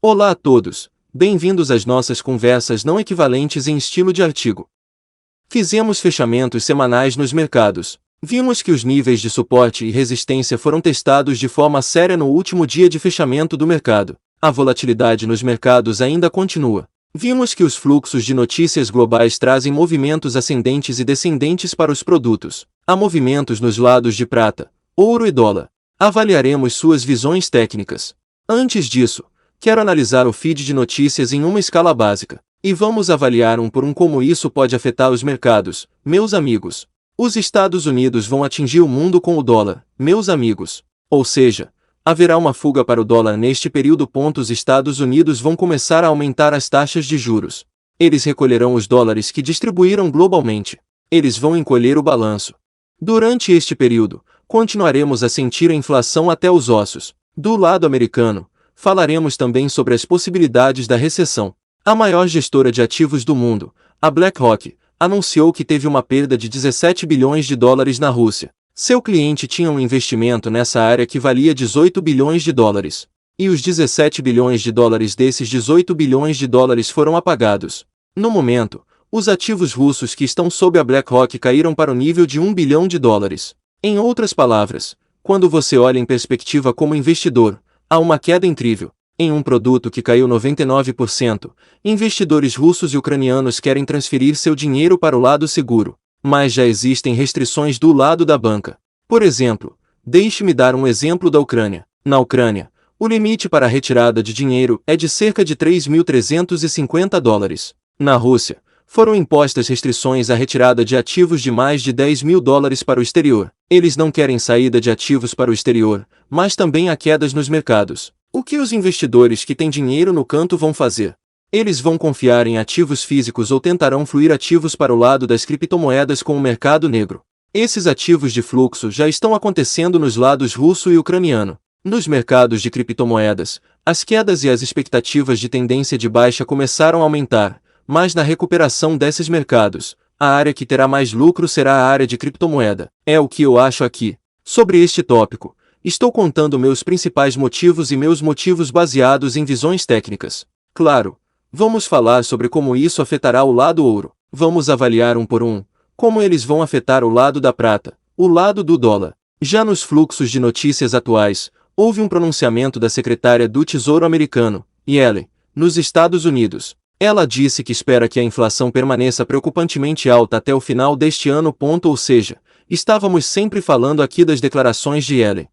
Olá a todos, bem-vindos às nossas conversas não equivalentes em estilo de artigo. Fizemos fechamentos semanais nos mercados. Vimos que os níveis de suporte e resistência foram testados de forma séria no último dia de fechamento do mercado. A volatilidade nos mercados ainda continua. Vimos que os fluxos de notícias globais trazem movimentos ascendentes e descendentes para os produtos. Há movimentos nos lados de prata, ouro e dólar. Avaliaremos suas visões técnicas. Antes disso, quero analisar o feed de notícias em uma escala básica. E vamos avaliar um por um como isso pode afetar os mercados, meus amigos. Os Estados Unidos vão atingir o mundo com o dólar, meus amigos. Ou seja, haverá uma fuga para o dólar neste período. Os Estados Unidos vão começar a aumentar as taxas de juros. Eles recolherão os dólares que distribuíram globalmente. Eles vão encolher o balanço. Durante este período, continuaremos a sentir a inflação até os ossos. Do lado americano, falaremos também sobre as possibilidades da recessão. A maior gestora de ativos do mundo, a BlackRock, anunciou que teve uma perda de 17 bilhões de dólares na Rússia. Seu cliente tinha um investimento nessa área que valia 18 bilhões de dólares. E os 17 bilhões de dólares desses 18 bilhões de dólares foram apagados. No momento, os ativos russos que estão sob a BlackRock caíram para o nível de 1 bilhão de dólares. Em outras palavras, quando você olha em perspectiva como investidor, há uma queda incrível. Em um produto que caiu 99%, investidores russos e ucranianos querem transferir seu dinheiro para o lado seguro, mas já existem restrições do lado da banca. Por exemplo, deixe-me dar um exemplo da Ucrânia. Na Ucrânia, o limite para a retirada de dinheiro é de cerca de 3.350 dólares. Na Rússia, foram impostas restrições à retirada de ativos de mais de 10 mil dólares para o exterior. Eles não querem saída de ativos para o exterior, mas também há quedas nos mercados. O que os investidores que têm dinheiro no canto vão fazer? Eles vão confiar em ativos físicos ou tentarão fluir ativos para o lado das criptomoedas com o mercado negro. Esses ativos de fluxo já estão acontecendo nos lados russo e ucraniano. Nos mercados de criptomoedas, as quedas e as expectativas de tendência de baixa começaram a aumentar, mas na recuperação desses mercados, a área que terá mais lucro será a área de criptomoeda. É o que eu acho aqui. Sobre este tópico, estou contando meus principais motivos e meus motivos baseados em visões técnicas. Claro, vamos falar sobre como isso afetará o lado ouro. Vamos avaliar um por um, como eles vão afetar o lado da prata, o lado do dólar. Já nos fluxos de notícias atuais, houve um pronunciamento da secretária do Tesouro americano, Yellen, nos Estados Unidos. Ela disse que espera que a inflação permaneça preocupantemente alta até o final deste ano. Ou seja, estávamos sempre falando aqui das declarações de Yellen.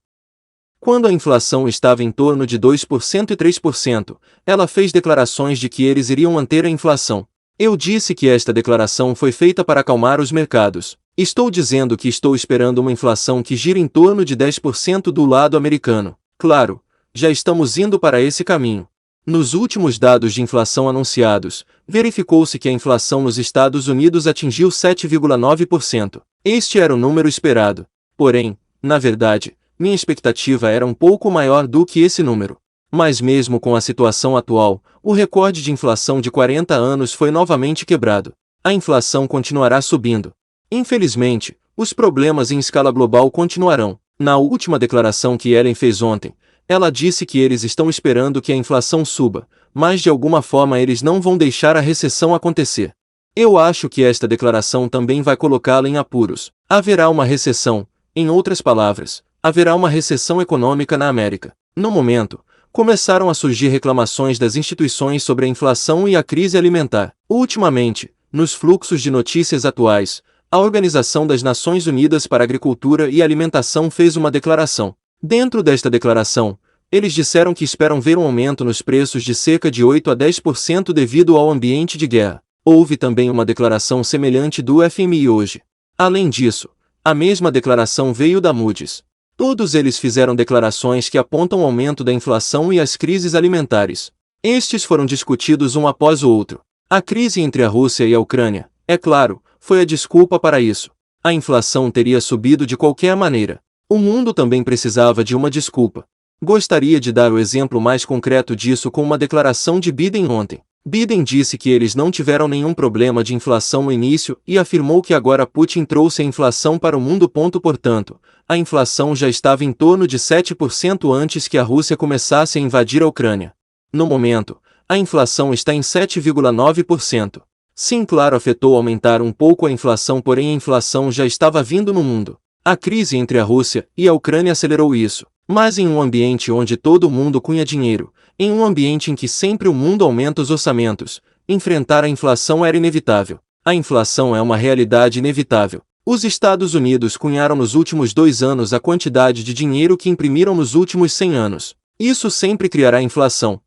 Quando a inflação estava em torno de 2% e 3%, ela fez declarações de que eles iriam manter a inflação. Eu disse que esta declaração foi feita para acalmar os mercados. Estou dizendo que estou esperando uma inflação que gira em torno de 10% do lado americano. Claro, já estamos indo para esse caminho. Nos últimos dados de inflação anunciados, verificou-se que a inflação nos Estados Unidos atingiu 7,9%. Este era o número esperado. Porém, na verdade, minha expectativa era um pouco maior do que esse número. Mas mesmo com a situação atual, o recorde de inflação de 40 anos foi novamente quebrado. A inflação continuará subindo. Infelizmente, os problemas em escala global continuarão. Na última declaração que Yellen fez ontem, ela disse que eles estão esperando que a inflação suba, mas de alguma forma eles não vão deixar a recessão acontecer. Eu acho que esta declaração também vai colocá-la em apuros. Haverá uma recessão, em outras palavras, haverá uma recessão econômica na América. No momento, começaram a surgir reclamações das instituições sobre a inflação e a crise alimentar. Ultimamente, nos fluxos de notícias atuais, a Organização das Nações Unidas para a Agricultura e Alimentação fez uma declaração. Dentro desta declaração, eles disseram que esperam ver um aumento nos preços de cerca de 8 a 10% devido ao ambiente de guerra. Houve também uma declaração semelhante do FMI hoje. Além disso, a mesma declaração veio da Moody's. Todos eles fizeram declarações que apontam o aumento da inflação e as crises alimentares. Estes foram discutidos um após o outro. A crise entre a Rússia e a Ucrânia, é claro, foi a desculpa para isso. A inflação teria subido de qualquer maneira. O mundo também precisava de uma desculpa. Gostaria de dar o exemplo mais concreto disso com uma declaração de Biden ontem. Biden disse que eles não tiveram nenhum problema de inflação no início e afirmou que agora Putin trouxe a inflação para o mundo. Portanto, a inflação já estava em torno de 7% antes que a Rússia começasse a invadir a Ucrânia. No momento, a inflação está em 7,9%. Sim, claro, afetou aumentar um pouco a inflação, porém a inflação já estava vindo no mundo. A crise entre a Rússia e a Ucrânia acelerou isso. Mas em um ambiente onde todo mundo cunha dinheiro, em um ambiente em que sempre o mundo aumenta os orçamentos, enfrentar a inflação era inevitável. A inflação é uma realidade inevitável. Os Estados Unidos cunharam nos últimos 2 anos a quantidade de dinheiro que imprimiram nos últimos 100 anos. Isso sempre criará inflação.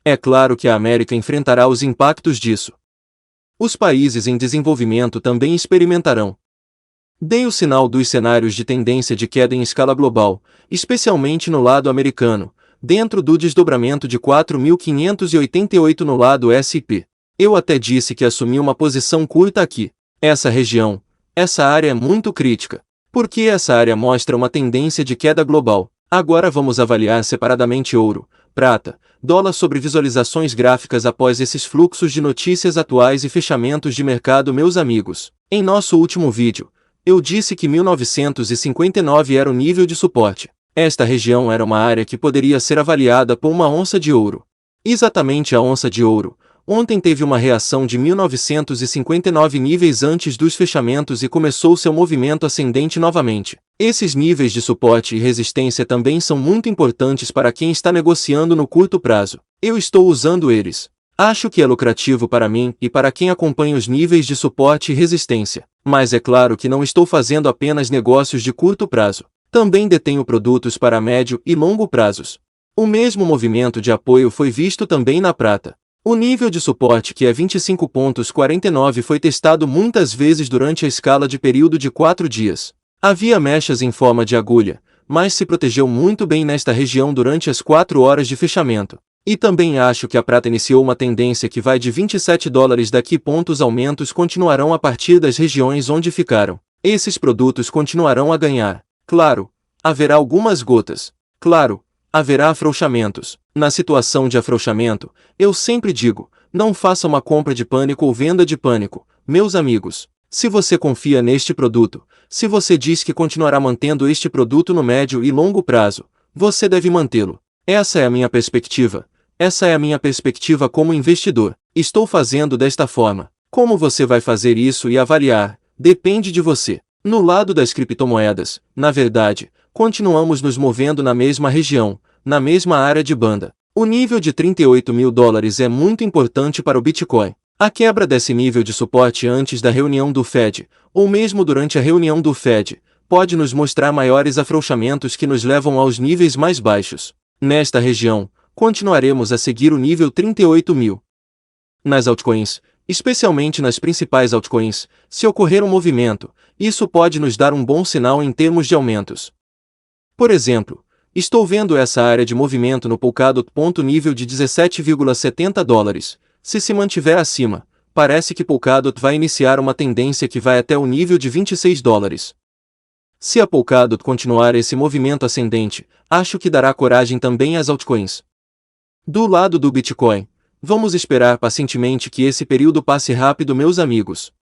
É claro que a América enfrentará os impactos disso. Os países em desenvolvimento também experimentarão. Dei o sinal dos cenários de tendência de queda em escala global, especialmente no lado americano, dentro do desdobramento de 4.588 no lado SP. Eu até disse que assumi uma posição curta aqui. Essa região, essa área é muito crítica, porque essa área mostra uma tendência de queda global. Agora vamos avaliar separadamente ouro, prata, dólar sobre visualizações gráficas após esses fluxos de notícias atuais e fechamentos de mercado, meus amigos. Em nosso último vídeo, eu disse que 1959 era o nível de suporte. Esta região era uma área que poderia ser avaliada por uma onça de ouro. Exatamente a onça de ouro. Ontem teve uma reação de 1959 níveis antes dos fechamentos e começou seu movimento ascendente novamente. Esses níveis de suporte e resistência também são muito importantes para quem está negociando no curto prazo. Eu estou usando eles. Acho que é lucrativo para mim e para quem acompanha os níveis de suporte e resistência. Mas é claro que não estou fazendo apenas negócios de curto prazo. Também detenho produtos para médio e longo prazos. O mesmo movimento de apoio foi visto também na prata. O nível de suporte, que é 25,49, foi testado muitas vezes durante a escala de período de 4 dias. Havia mechas em forma de agulha, mas se protegeu muito bem nesta região durante as 4 horas de fechamento. E também acho que a prata iniciou uma tendência que vai de $27 daqui. Os aumentos continuarão a partir das regiões onde ficaram. Esses produtos continuarão a ganhar. Claro, haverá algumas gotas. Claro, haverá afrouxamentos. Na situação de afrouxamento, eu sempre digo, não faça uma compra de pânico ou venda de pânico, meus amigos. Se você confia neste produto, se você diz que continuará mantendo este produto no médio e longo prazo, você deve mantê-lo. Essa é a minha perspectiva. Essa é a minha perspectiva como investidor. Estou fazendo desta forma. Como você vai fazer isso e avaliar, depende de você. No lado das criptomoedas, na verdade, continuamos nos movendo na mesma região, na mesma área de banda. O nível de $38.000 é muito importante para o Bitcoin. A quebra desse nível de suporte antes da reunião do Fed, ou mesmo durante a reunião do Fed, pode nos mostrar maiores afrouxamentos que nos levam aos níveis mais baixos. Nesta região, continuaremos a seguir o nível 38.000. Nas altcoins, especialmente nas principais altcoins, se ocorrer um movimento, isso pode nos dar um bom sinal em termos de aumentos. Por exemplo, estou vendo essa área de movimento no Polkadot. Nível de $17,70. Se mantiver acima, parece que Polkadot vai iniciar uma tendência que vai até o nível de $26. Se a Polkadot continuar esse movimento ascendente, acho que dará coragem também às altcoins. Do lado do Bitcoin, vamos esperar pacientemente que esse período passe rápido, meus amigos.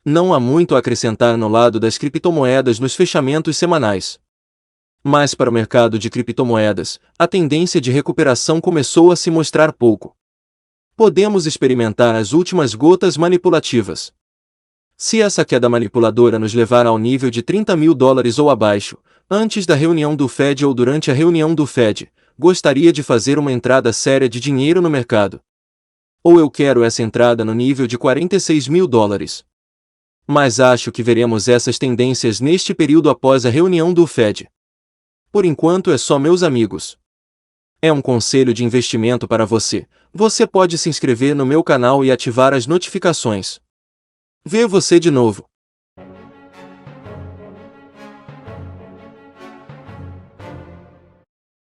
Não há muito a acrescentar no lado das criptomoedas nos fechamentos semanais. Mas para o mercado de criptomoedas, a tendência de recuperação começou a se mostrar pouco. Podemos experimentar as últimas gotas manipulativas. Se essa queda manipuladora nos levar ao nível de $30.000 ou abaixo, antes da reunião do Fed ou durante a reunião do Fed, gostaria de fazer uma entrada séria de dinheiro no mercado. Ou eu quero essa entrada no nível de $46.000. Mas acho que veremos essas tendências neste período após a reunião do Fed. Por enquanto é só, meus amigos. É um conselho de investimento para você. Você pode se inscrever no meu canal e ativar as notificações. Ver você de novo.